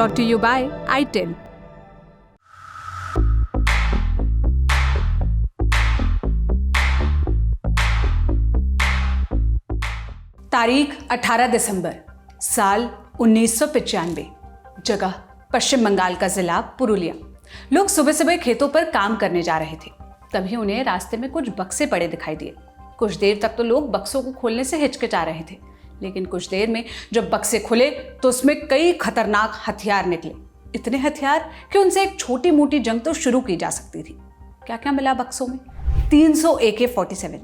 brought to you by iTel. तारीख 18 दिसंबर साल 1995। जगह पश्चिम बंगाल का जिला पुरुलिया। लोग सुबह सुबह खेतों पर काम करने जा रहे थे। तभी उन्हें रास्ते में कुछ बक्से पड़े दिखाई दिए। कुछ देर तक तो लोग बक्सों को खोलने से हिचकिचा रहे थे, लेकिन कुछ देर में जब बक्से खुले तो उसमें कई खतरनाक हथियार निकले। इतने हथियार कि उनसे एक छोटी मोटी जंग तो शुरू की जा सकती थी। क्या क्या मिला बक्सों में? 300 AK-47,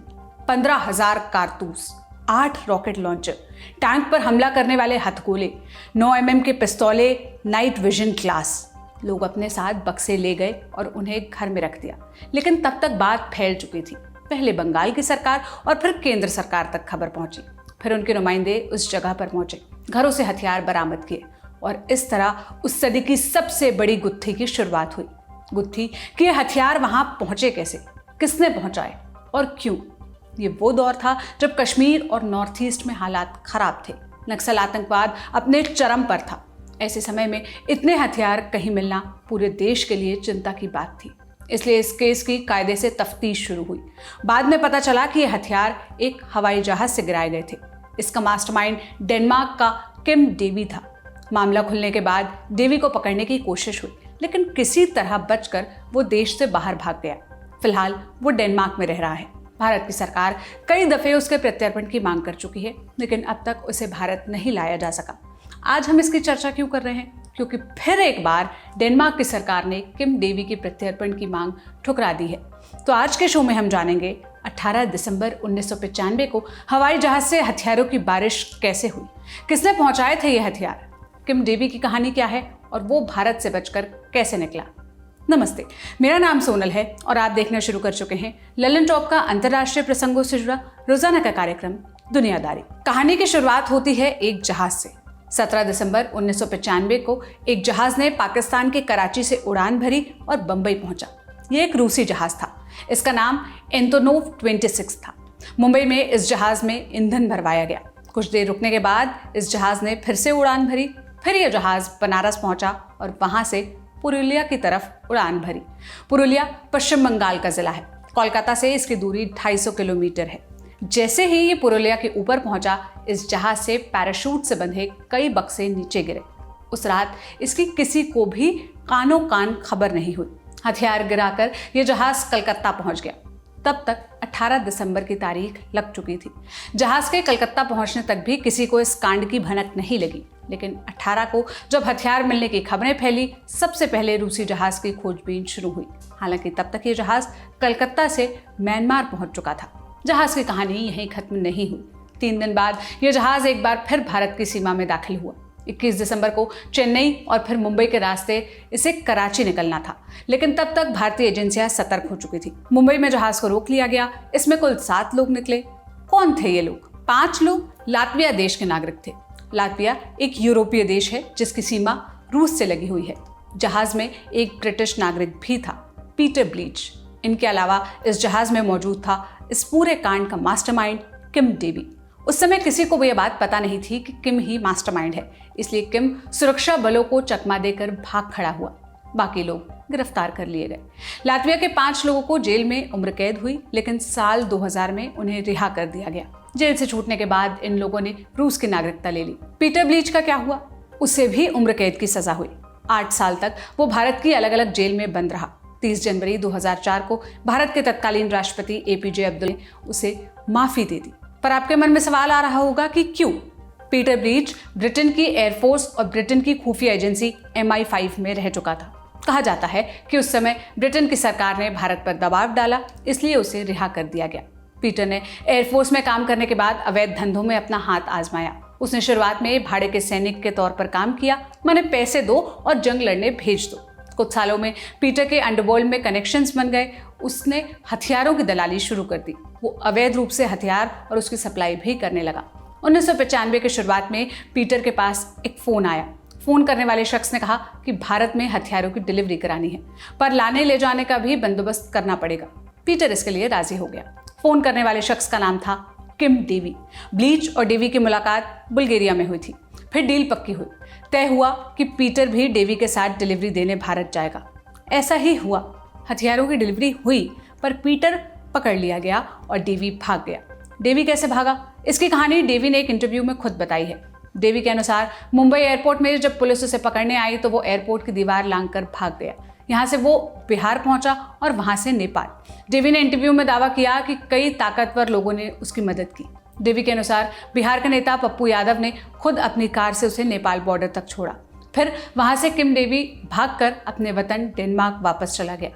15,000 कारतूस, 8 रॉकेट लॉन्चर, टैंक पर हमला करने वाले हथगोले, 9 mm के पिस्तौले, नाइट विजन ग्लास। लोग अपने साथ बक्से ले गए और उन्हें घर में रख दिया। लेकिन तब तक बात फैल चुकी थी। पहले बंगाल की सरकार और फिर केंद्र सरकार तक खबर पहुंची। फिर उनके नुमाइंदे उस जगह पर पहुंचे, घरों से हथियार बरामद किए और इस तरह उस सदी की सबसे बड़ी गुत्थी की शुरुआत हुई। गुत्थी कि ये हथियार वहां पहुंचे कैसे, किसने पहुंचाए और क्यों। ये वो दौर था जब कश्मीर और नॉर्थ ईस्ट में हालात खराब थे। नक्सल आतंकवाद अपने चरम पर था। ऐसे समय में इतने हथियार कहीं मिलना पूरे देश के लिए चिंता की बात थी। इसलिए इस केस की कायदे से तफ्तीश शुरू हुई। बाद में पता चला कि ये हथियार एक हवाई जहाज से गिराए गए थे। इसका मास्टरमाइंड डेनमार्क का किम डेवी था। मामला खुलने के बाद डेवी को पकड़ने की कोशिश हुई, लेकिन किसी तरह बचकर वो देश से बाहर भाग गया। फिलहाल वो डेनमार्क में रह रहा है। भारत की सरकार कई दफे उसके प्रत्यर्पण की मांग कर चुकी है, लेकिन अब तक उसे भारत नहीं लाया जा सका। आज हम इसकी चर्चा क्यों कर रहे हैं? क्योंकि फिर एक बार डेनमार्क की सरकार ने किम डेवी की प्रत्यर्पण की मांग ठुकरा दी है। तो आज के शो में हम जानेंगे 18 दिसंबर 1995 को हवाई जहाज से हथियारों की बारिश कैसे हुई, किसने पहुंचाए थे ये हथियार, किम डेवी की कहानी क्या है और वो भारत से बचकर कैसे निकला। नमस्ते, मेरा नाम सोनल है और आप देखना शुरू कर चुके हैं ललन टॉप का अंतर्राष्ट्रीय प्रसंगों से जुड़ा रोजाना का कार्यक्रम दुनियादारी। कहानी की शुरुआत होती है एक जहाज से। 17 दिसंबर 1995 को एक जहाज ने पाकिस्तान के कराची से उड़ान भरी और बंबई पहुंचा। ये एक रूसी जहाज था। इसका नाम एंटोनोव 26 था। मुंबई में इस जहाज में ईंधन भरवाया गया। कुछ देर रुकने के बाद इस जहाज ने फिर से उड़ान भरी। फिर यह जहाज बनारस पहुंचा और वहां से पुरुलिया की तरफ उड़ान भरी। पुरुलिया पश्चिम बंगाल का जिला है। कोलकाता से इसकी दूरी 250 किलोमीटर है। जैसे ही ये पुरुलिया के ऊपर पहुंचा, इस जहाज से पैराशूट से बंधे कई बक्से नीचे गिरे। उस रात इसकी किसी को भी कानो कान खबर नहीं हुई। हथियार गिराकर यह जहाज कलकत्ता पहुंच गया। तब तक 18 दिसंबर की तारीख लग चुकी थी। जहाज के कलकत्ता पहुंचने तक भी किसी को इस कांड की भनक नहीं लगी, लेकिन 18 को जब हथियार मिलने की खबरें फैली, सबसे पहले रूसी जहाज की खोजबीन शुरू हुई। हालांकि तब तक ये जहाज कलकत्ता से म्यांमार पहुंच चुका था। जहाज की कहानी यहीं खत्म नहीं हुई। 3 दिन बाद यह जहाज एक बार फिर भारत की सीमा में दाखिल हुआ। 21 दिसंबर को चेन्नई और फिर मुंबई के रास्ते इसे कराची निकलना था, लेकिन तब तक भारतीय एजेंसियां सतर्क हो चुकी थी। मुंबई में जहाज को रोक लिया गया। इसमें कुल 7 लोग निकले। कौन थे ये लोग? 5 लोग लातविया देश के नागरिक थे। लातविया एक यूरोपीय देश है जिसकी सीमा रूस से लगी हुई है। जहाज में एक ब्रिटिश नागरिक भी था, पीटर ब्लीच। इनके अलावा इस जहाज में मौजूद था इस पूरे कांड का मास्टरमाइंड किम डेवी। उस समय किसी को भी यह बात पता नहीं थी कि किम ही मास्टरमाइंड है, इसलिए किम सुरक्षा बलों को चकमा देकर भाग खड़ा हुआ। बाकी लोग गिरफ्तार कर लिए गए। लातविया के 5 लोगों को जेल में उम्र कैद हुई, लेकिन साल 2000 में उन्हें रिहा कर दिया गया। जेल से छूटने के बाद इन लोगों ने रूस की नागरिकता ले ली। पीटर ब्लीच का क्या हुआ? उसे भी उम्र कैद की सजा हुई। 8 साल तक वो भारत की अलग अलग जेल में बंद रहा। 30 जनवरी 2004 को भारत के तत्कालीन राष्ट्रपति APJ अब्दुल ने उसे माफी दे दी। पर आपके मन में सवाल आ रहा होगा कि क्यों? पीटर ब्लीच ब्रिटेन की एयरफोर्स और ब्रिटेन की खुफिया एजेंसी MI5 में रह चुका था। कहा जाता है कि उस समय ब्रिटेन की सरकार ने भारत पर दबाव डाला, इसलिए उसे रिहा कर दिया गया। पीटर ने एयरफोर्स में काम करने के बाद अवैध धंधों में अपना हाथ आजमाया। उसने शुरुआत में भाड़े के सैनिक के तौर पर काम किया, माने पैसे दो और जंग लड़ने भेज दो। कुछ सालों में पीटर के अंडरवर्ल्ड में कनेक्शंस बन गए। उसने हथियारों की दलाली शुरू कर दी। वो अवैध रूप से हथियार और उसकी सप्लाई भी करने लगा। 1995 की शुरुआत में पीटर के पास एक फ़ोन आया। फ़ोन करने वाले शख्स ने कहा कि भारत में हथियारों की डिलीवरी करानी है, पर लाने ले जाने का भी बंदोबस्त करना पड़ेगा। पीटर इसके लिए राजी हो गया। फ़ोन करने वाले शख्स का नाम था किम डेवी। ब्लीच और डेवी की मुलाकात बुल्गारिया में हुई थी। फिर डील पक्की हुई। तय हुआ कि पीटर भी डेवी के साथ डिलीवरी देने भारत जाएगा। ऐसा ही हुआ। हथियारों की डिलीवरी हुई, पर पीटर पकड़ लिया गया और डेवी भाग गया। डेवी कैसे भागा, इसकी कहानी डेवी ने एक इंटरव्यू में खुद बताई है। डेवी के अनुसार मुंबई एयरपोर्ट में जब पुलिस उसे पकड़ने आई तो वो एयरपोर्ट की दीवार लांघकर भाग गया। यहाँ से वो बिहार पहुंचा और वहां से नेपाल। डेवी ने इंटरव्यू में दावा किया कि कई ताकतवर लोगों ने उसकी मदद की। डेवी के अनुसार बिहार के नेता पप्पू यादव ने खुद अपनी कार से उसे नेपाल बॉर्डर तक छोड़ा। फिर वहां से किम डेवी भागकर अपने वतन डेनमार्क वापस चला गया।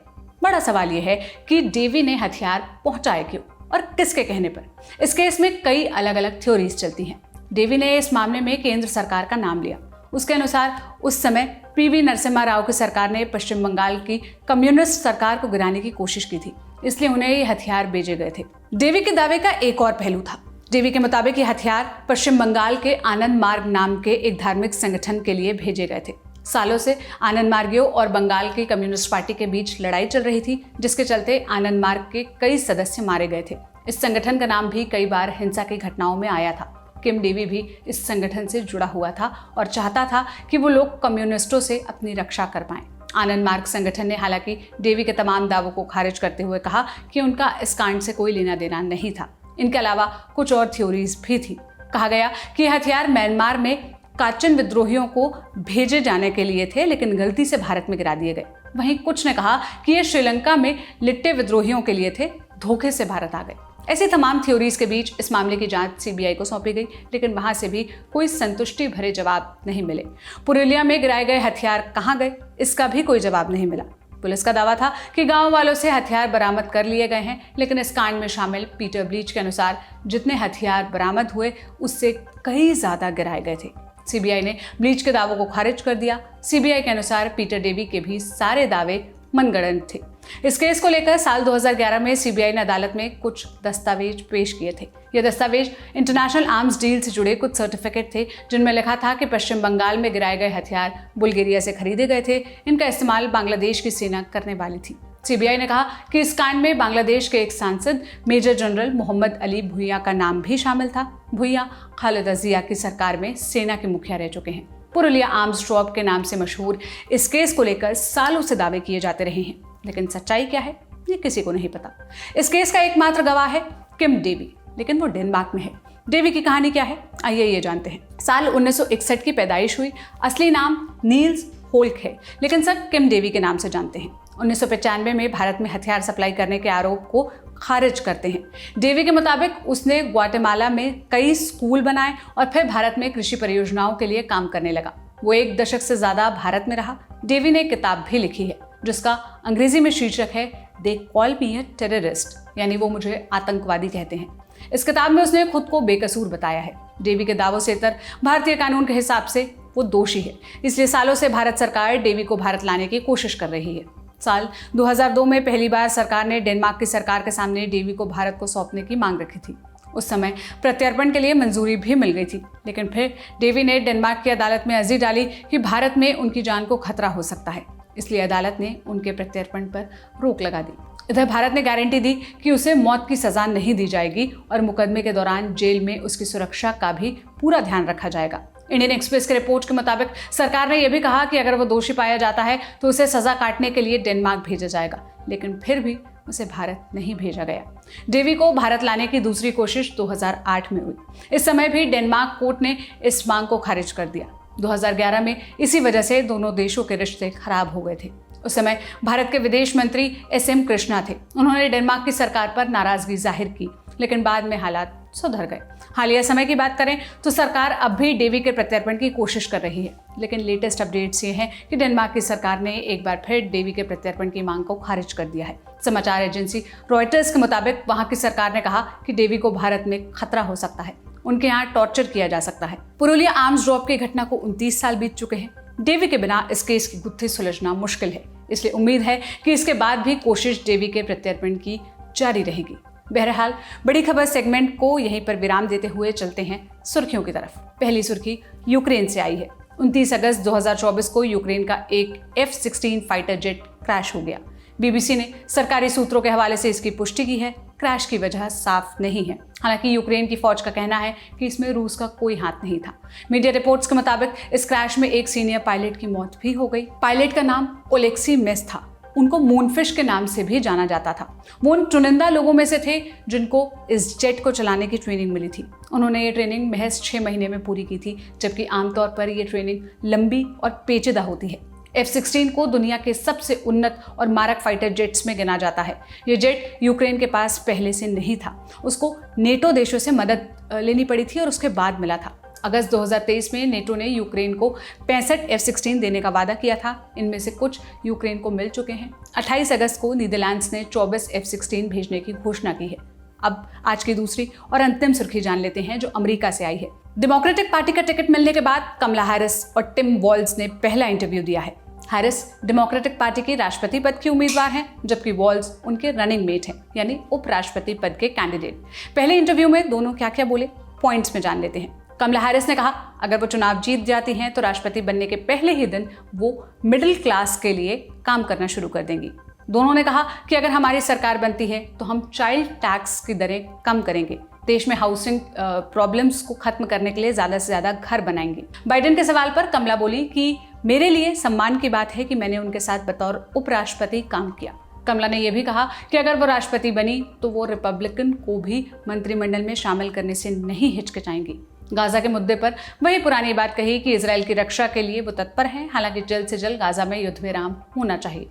बड़ा सवाल यह है कि डेवी ने हथियार पहुंचाए क्यों और किसके कहने पर। इस केस में कई अलग अलग थ्योरीज चलती हैं। डेवी ने इस मामले में केंद्र सरकार का नाम लिया। उसके अनुसार उस समय पीवी नरसिम्हा राव की सरकार ने पश्चिम बंगाल की कम्युनिस्ट सरकार को गिराने की कोशिश की थी, इसलिए उन्हें ये हथियार भेजे गए थे। डेवी के दावे का एक और पहलू था। डेवी के मुताबिक ये हथियार पश्चिम बंगाल के आनंद मार्ग नाम के एक धार्मिक संगठन के लिए भेजे गए थे। सालों से आनंद मार्गियों और बंगाल की कम्युनिस्ट पार्टी के बीच लड़ाई चल रही थी, जिसके चलते आनंद मार्ग के कई सदस्य मारे गए थे। इस संगठन का नाम भी कई बार हिंसा की घटनाओं में आया था। किम डेवी भी इस संगठन से जुड़ा हुआ था और चाहता था कि वो लोग कम्युनिस्टों से अपनी रक्षा कर पाएं। आनंद मार्ग संगठन ने हालांकि डेवी के तमाम दावों को खारिज करते हुए कहा कि उनका इस कांड से कोई लेना देना नहीं था। इनके अलावा कुछ और थ्योरीज भी थी। कहा गया कि हथियार म्यांमार में काचन विद्रोहियों को भेजे जाने के लिए थे, लेकिन गलती से भारत में गिरा दिए गए। वहीं कुछ ने कहा कि ये श्रीलंका में लिट्टे विद्रोहियों के लिए थे, धोखे से भारत आ गए। ऐसी तमाम थ्योरीज के बीच इस मामले की जांच सीबीआई को सौंपी गई, लेकिन वहां से भी कोई संतुष्टि भरे जवाब नहीं मिले। पुरुलिया में गिराए गए हथियार कहां गए, इसका भी कोई जवाब नहीं मिला। पुलिस का दावा था कि गांव वालों से हथियार बरामद कर लिए गए हैं, लेकिन इस कांड में शामिल पीटर ब्लीच के अनुसार जितने हथियार बरामद हुए उससे कई ज्यादा गिराए गए थे। सीबीआई ने ब्लीच के दावों को खारिज कर दिया। सीबीआई के अनुसार पीटर डेवी के भी सारे दावे मनगढ़ंत थे। इस केस को लेकर साल 2011 में सीबीआई ने अदालत में कुछ दस्तावेज पेश किए थे। ये दस्तावेज इंटरनेशनल आर्म्स डील से जुड़े कुछ सर्टिफिकेट थे, जिनमें लिखा था कि पश्चिम बंगाल में गिराए गए हथियार बुल्गारिया से खरीदे गए थे। इनका इस्तेमाल बांग्लादेश की सेना करने वाली थी। सीबीआई ने कहा कि इस कांड में बांग्लादेश के एक सांसद मेजर जनरल मोहम्मद अली भुइया का नाम भी शामिल था। भुइया खालिदा जिया की सरकार में सेना के मुखिया रह चुके हैं। पुरुलिया आर्म्स ड्रॉप के नाम से मशहूर इस केस को लेकर सालों से दावे किए जाते रहे हैं, लेकिन सच्चाई क्या है ये किसी को नहीं पता। इस केस का एकमात्र गवाह है किम डेवी, लेकिन वो डेनमार्क में है। डेवी की कहानी क्या है, आइए ये जानते हैं। साल 1961 की पैदाइश हुई। असली नाम नील्स होल्क है, लेकिन सब किम डेवी के नाम से जानते हैं। 1995 में भारत में हथियार सप्लाई करने के आरोप को खारिज करते हैं। डेवी के मुताबिक उसने ग्वाटेमाला में कई स्कूल बनाए और फिर भारत में कृषि परियोजनाओं के लिए काम करने लगा। वो 1 दशक से ज्यादा भारत में रहा। डेवी ने एक किताब भी लिखी है जिसका अंग्रेजी में शीर्षक है they call me a terrorist, यानी वो मुझे आतंकवादी कहते हैं। इस किताब में उसने खुद को बेकसूर बताया है। डेवी के दावों से इतर भारतीय कानून के हिसाब से वो दोषी है, इसलिए सालों से भारत सरकार डेवी को भारत लाने की कोशिश कर रही है। साल 2002 में पहली बार सरकार ने डेनमार्क की सरकार के सामने डेवी को भारत को सौंपने की मांग रखी थी। उस समय प्रत्यर्पण के लिए मंजूरी भी मिल गई थी, लेकिन फिर डेवी ने डेनमार्क की अदालत में अर्जी डाली कि भारत में उनकी जान को खतरा हो सकता है, इसलिए अदालत ने उनके प्रत्यर्पण पर रोक लगा दी। इधर भारत ने गारंटी दी कि उसे मौत की सजा नहीं दी जाएगी और मुकदमे के दौरान जेल में उसकी सुरक्षा का भी पूरा ध्यान रखा जाएगा। इंडियन एक्सप्रेस के रिपोर्ट के मुताबिक सरकार ने यह भी कहा कि अगर वो दोषी पाया जाता है तो उसे सजा काटने के लिए डेनमार्क भेजा जाएगा, लेकिन फिर भी उसे भारत नहीं भेजा गया। डेवी को भारत लाने की दूसरी कोशिश 2008 में हुई। इस समय भी डेनमार्क कोर्ट ने इस मांग को खारिज कर दिया। 2011 में इसी वजह से दोनों देशों के रिश्ते खराब हो गए थे। उस समय भारत के विदेश मंत्री SM कृष्णा थे। उन्होंने डेनमार्क की सरकार पर नाराजगी जाहिर की, लेकिन बाद में हालात सुधर गए। हालिया समय की बात करें तो सरकार अब भी डेवी के प्रत्यर्पण की कोशिश कर रही है, लेकिन लेटेस्ट अपडेट्स ये हैं कि डेनमार्क की सरकार ने एक बार फिर डेवी के प्रत्यर्पण की मांग को खारिज कर दिया है। समाचार एजेंसी रॉयटर्स के मुताबिक वहां की सरकार ने कहा कि डेवी को भारत में खतरा हो सकता है, उनके यहाँ टॉर्चर किया जा सकता है। पुरुलिया आर्म्स ड्रॉप की घटना को 29 साल बीत चुके हैं। डेवी के बिना इस केस की गुत्थी सुलझना मुश्किल है, इसलिए उम्मीद है कि इसके बाद भी कोशिश डेवी के प्रत्यर्पण की जारी रहेगी। बहरहाल बड़ी खबर सेगमेंट को यहीं पर विराम देते हुए चलते हैं सुर्खियों की तरफ। पहली सुर्खी यूक्रेन से आई है। 29 अगस्त 2024 को यूक्रेन का एक F-16 फाइटर जेट क्रैश हो गया। BBC ने सरकारी सूत्रों के हवाले से इसकी पुष्टि की है। क्रैश की वजह साफ नहीं है। हालांकि यूक्रेन की फौज का कहना है कि इसमें रूस का कोई हाथ नहीं था। मीडिया रिपोर्ट्स के मुताबिक इस क्रैश में एक सीनियर पायलट की मौत भी हो गई। पायलट का नाम ओलेक्सी मेस था। उनको मूनफिश के नाम से भी जाना जाता था। वो उन चुनिंदा लोगों में से थे जिनको इस जेट को चलाने की ट्रेनिंग मिली थी। उन्होंने ये ट्रेनिंग महज 6 महीने में पूरी की थी, जबकि आमतौर पर ये ट्रेनिंग लंबी और पेचीदा होती है। F-16 को दुनिया के सबसे उन्नत और मारक फाइटर जेट्स में गिना जाता है। ये जेट यूक्रेन के पास पहले से नहीं था। उसको नेटो देशों से मदद लेनी पड़ी थी और उसके बाद मिला था। अगस्त 2023 में नेटो ने यूक्रेन को 65 F-16 देने का वादा किया था। इनमें से कुछ यूक्रेन को मिल चुके हैं। 28 अगस्त को नीदरलैंड्स ने 24 F-16 भेजने की घोषणा की है। अब आज की दूसरी और अंतिम सुर्खी जान लेते हैं जो अमेरिका से आई है। डेमोक्रेटिक पार्टी का टिकट मिलने के बाद कमला हैरिस और टिम वॉल्ज ने पहला इंटरव्यू दिया है। हैरिस डेमोक्रेटिक पार्टी की राष्ट्रपति पद की उम्मीदवार हैं, जबकि वॉल्ज उनके रनिंग मेट हैं, यानी उपराष्ट्रपति पद के कैंडिडेट। पहले इंटरव्यू में दोनों क्या क्या बोले, पॉइंट्स में जान लेते हैं। कमला हैरिस ने कहा अगर वो चुनाव जीत जाती हैं तो राष्ट्रपति बनने के पहले ही दिन वो मिडिल क्लास के लिए काम करना शुरू कर देंगी। दोनों ने कहा कि अगर हमारी सरकार बनती है तो हम चाइल्ड टैक्स की दरें कम करेंगे, देश में हाउसिंग प्रॉब्लम्स को खत्म करने के लिए ज़्यादा से ज़्यादा घर बनाएंगे। बाइडेन के सवाल पर कमला बोली कि मेरे लिए सम्मान की बात है कि मैंने उनके साथ बतौर उपराष्ट्रपति काम किया। कमला ने यह भी कहा कि अगर वो राष्ट्रपति बनी तो वो रिपब्लिकन को भी मंत्रिमंडल में शामिल करने से नहीं हिचकिचाएंगी। गाजा के मुद्दे पर वही पुरानी बात कही कि इजराइल की रक्षा के लिए वो तत्पर हैं, हालांकि जल्द से जल्द गाजा में युद्ध विराम होना चाहिए।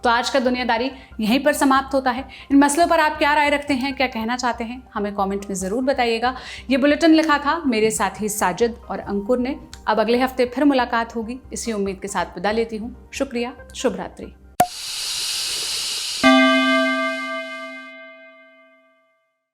तो आज का दुनियादारी यहीं पर समाप्त होता है। इन मसलों पर आप क्या राय रखते हैं, क्या कहना चाहते हैं, हमें कमेंट में ज़रूर बताइएगा। ये बुलेटिन लिखा था मेरे साथी साजिद और अंकुर ने। अब अगले हफ्ते फिर मुलाकात होगी, इसी उम्मीद के साथ विदा लेती हूँ। शुक्रिया, शुभ रात्रि।